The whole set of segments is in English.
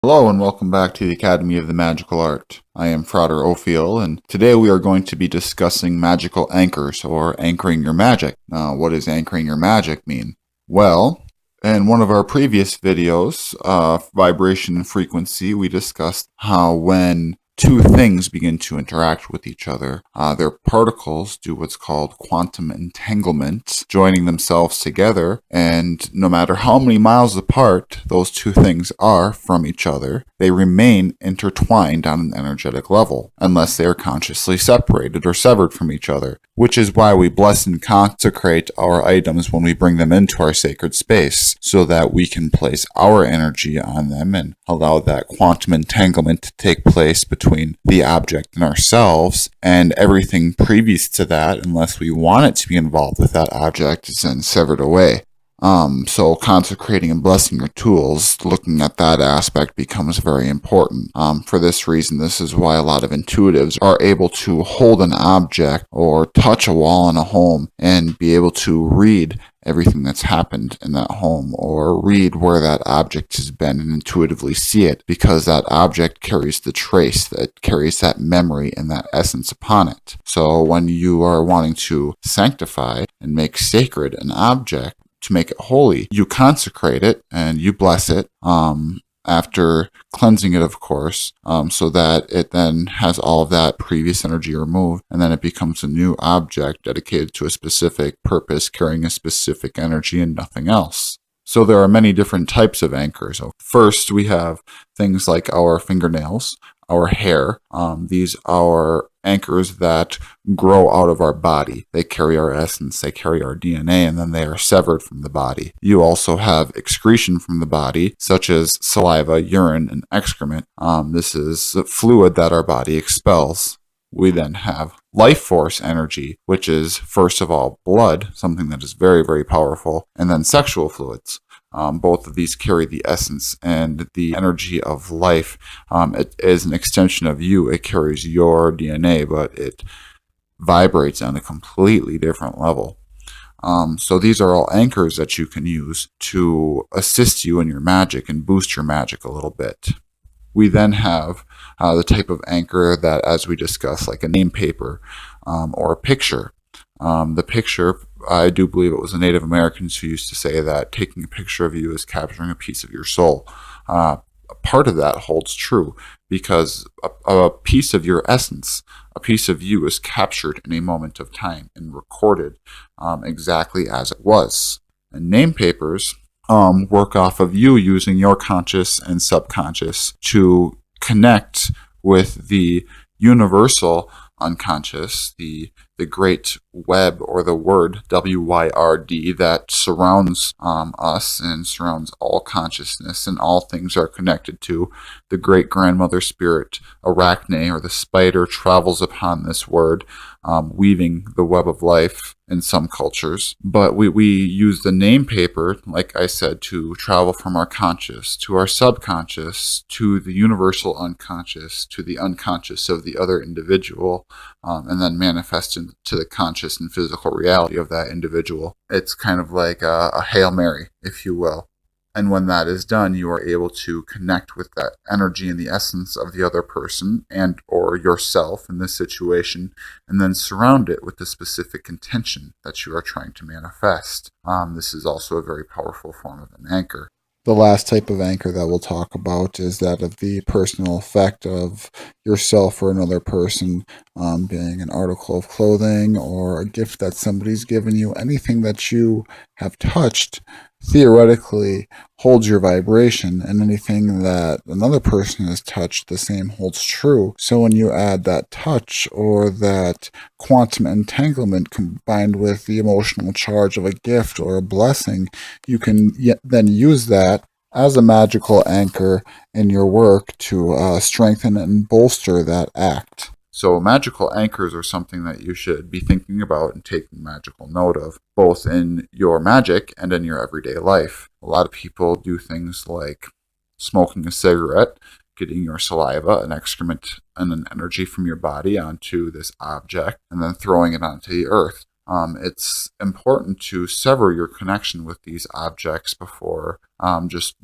Hello and welcome back to the Academy of the Magical Art. I am Frater Ophiel, and today we are going to be discussing magical anchors, or anchoring your magic. Now, what does anchoring your magic mean? Well, in one of our previous videos, Vibration and Frequency, we discussed how when two things begin to interact with each other, their particles do what's called quantum entanglement, joining themselves together, and no matter how many miles apart those two things are from each other, they remain intertwined on an energetic level, unless they are consciously separated or severed from each other, which is why we bless and consecrate our items when we bring them into our sacred space, so that we can place our energy on them and allow that quantum entanglement to take place between the object and ourselves, and everything previous to that, unless we want it to be involved with that object, is then severed away. So consecrating and blessing your tools, looking at that aspect becomes very important. For this reason, this is why a lot of intuitives are able to hold an object or touch a wall in a home and be able to read everything that's happened in that home, or read where that object has been and intuitively see it, because that object carries the trace, that carries that memory and that essence upon it. So when you are wanting to sanctify and make sacred an object, to make it holy, you consecrate it and you bless it, after cleansing it, of course, so that it then has all of that previous energy removed, and then it becomes a new object dedicated to a specific purpose, carrying a specific energy and nothing else. So there are many different types of anchors. So first, we have things like our fingernails, our hair. These are anchors that grow out of our body. They carry our essence, they carry our DNA, and then they are severed from the body. You also have excretion from the body, such as saliva, urine, and excrement. This is fluid that our body expels. We then have life force energy, which is, first of all, blood, something that is very, very powerful, and then sexual fluids. Both of these carry the essence and the energy of life. It is an extension of you. It carries your DNA, but it vibrates on a completely different level. So these are all anchors that you can use to assist you in your magic and boost your magic a little bit. We then have the type of anchor that, as we discussed, like a name paper or a picture. The picture, I do believe it was the Native Americans who used to say that taking a picture of you is capturing a piece of your soul. Part of that holds true, because a piece of your essence, a piece of you, is captured in a moment of time and recorded exactly as it was. And name papers work off of you using your conscious and subconscious to connect with the universal unconscious, the great web, or the word WYRD, that surrounds us and surrounds all consciousness, and all things are connected to. The great grandmother spirit, Arachne, or the spider, travels upon this word, weaving the web of life in some cultures. But we use the name paper, like I said, to travel from our conscious to our subconscious to the universal unconscious to the unconscious of the other individual, and then manifest into the conscious and physical reality of that individual. It's kind of like a Hail Mary, if you will. And when that is done, you are able to connect with that energy and the essence of the other person and or yourself in this situation, and then surround it with the specific intention that you are trying to manifest. This is also a very powerful form of an anchor. The last type of anchor that we'll talk about is that of the personal effect of yourself or another person, being an article of clothing or a gift that somebody's given you. Anything that you have touched theoretically holds your vibration, and anything that another person has touched, the same holds true. So when you add that touch or that quantum entanglement combined with the emotional charge of a gift or a blessing, you can then use that as a magical anchor in your work to strengthen and bolster that act. So magical anchors are something that you should be thinking about and taking magical note of, both in your magic and in your everyday life. A lot of people do things like smoking a cigarette, getting your saliva, an excrement, and an energy from your body onto this object, and then throwing it onto the earth. It's important to sever your connection with these objects before just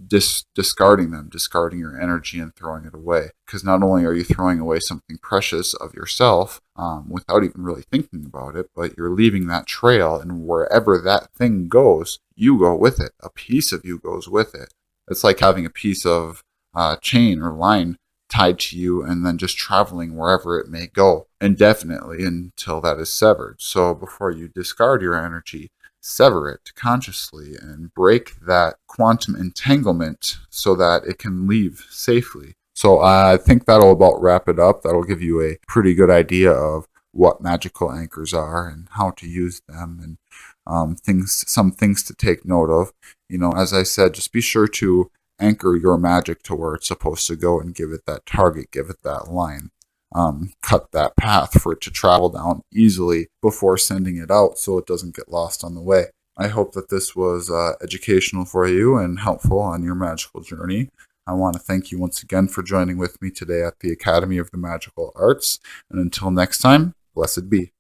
discarding them, discarding your energy and throwing it away. Because not only are you throwing away something precious of yourself without even really thinking about it, but you're leaving that trail, and wherever that thing goes, you go with it. A piece of you goes with it. It's like having a piece of chain or line tied to you and then just traveling wherever it may go indefinitely until that is severed. So before you discard your energy, sever it consciously and break that quantum entanglement so that it can leave safely. So I think that'll about wrap it up. That'll give you a pretty good idea of what magical anchors are and how to use them, and some things to take note of. As I said, just be sure to anchor your magic to where it's supposed to go and give it that target, give it that line. Cut that path for it to travel down easily before sending it out so it doesn't get lost on the way. I hope that this was educational for you and helpful on your magical journey. I want to thank you once again for joining with me today at the Academy of the Magical Arts. And until next time, blessed be.